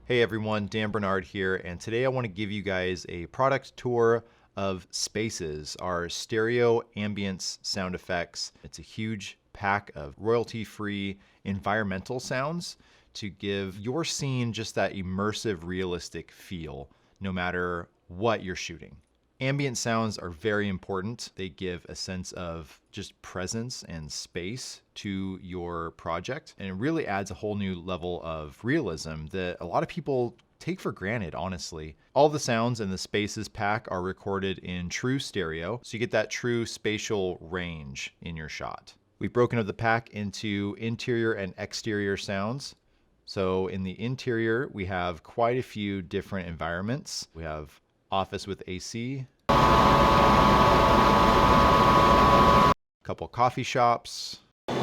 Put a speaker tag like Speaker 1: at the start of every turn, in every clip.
Speaker 1: Hey everyone, Dan Bernard here, and today I want to give you guys a product tour of Spaces, our stereo ambience sound effects. It's a huge pack of royalty-free environmental sounds to give your scene just that immersive, realistic feel, no matter what you're shooting. Ambient sounds are very important. They give a sense of just presence and space to your project, and it really adds a whole new level of realism that a lot of people take for granted, honestly. All the sounds in the Spaces pack are recorded in true stereo, so you get that true spatial range in your shot. We've broken up the pack into interior and exterior sounds. So in the interior, we have quite a few different environments. We have office with AC, a couple coffee shops, we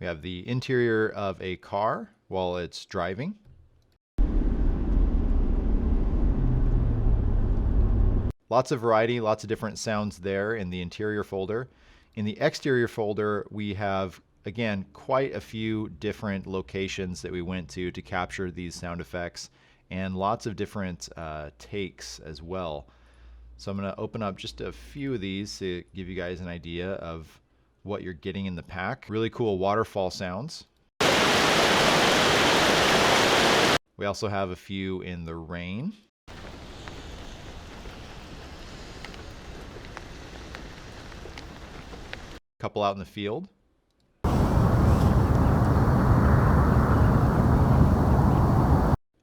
Speaker 1: have the interior of a car while it's driving, lots of variety, lots of different sounds there in the interior folder. In the exterior folder, we have again, quite a few different locations that we went to capture these sound effects, and lots of different takes as well. So I'm going to open up just a few of these to give you guys an idea of what you're getting in the pack. Really cool waterfall sounds. We also have a few in the rain. A couple out in the field.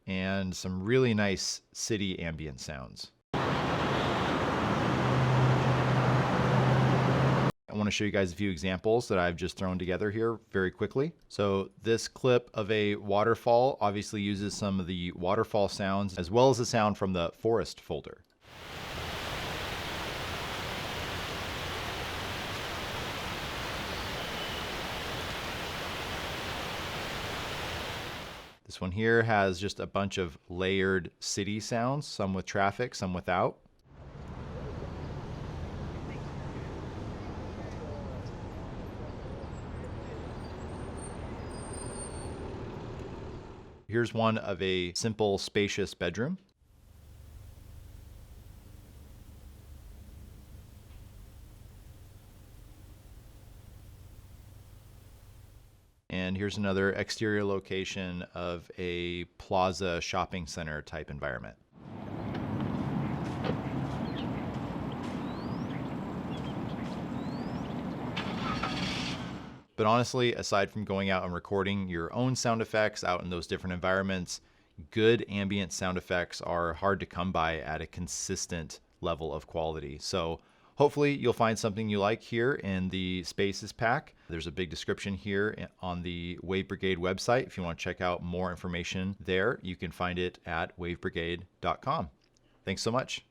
Speaker 1: And some really nice city ambient sounds. I want to show you guys a few examples that I've just thrown together here very quickly. So this clip of a waterfall obviously uses some of the waterfall sounds as well as the sound from the forest folder. This one here has just a bunch of layered city sounds, some with traffic, some without. Here's one of a simple, spacious bedroom. And here's another exterior location of a plaza shopping center type environment. But honestly, aside from going out and recording your own sound effects out in those different environments, good ambient sound effects are hard to come by at a consistent level of quality. So hopefully you'll find something you like here in the Spaces pack. There's a big description here on the Wave Brigade website. If you want to check out more information there, you can find it at wavebrigade.com. Thanks so much.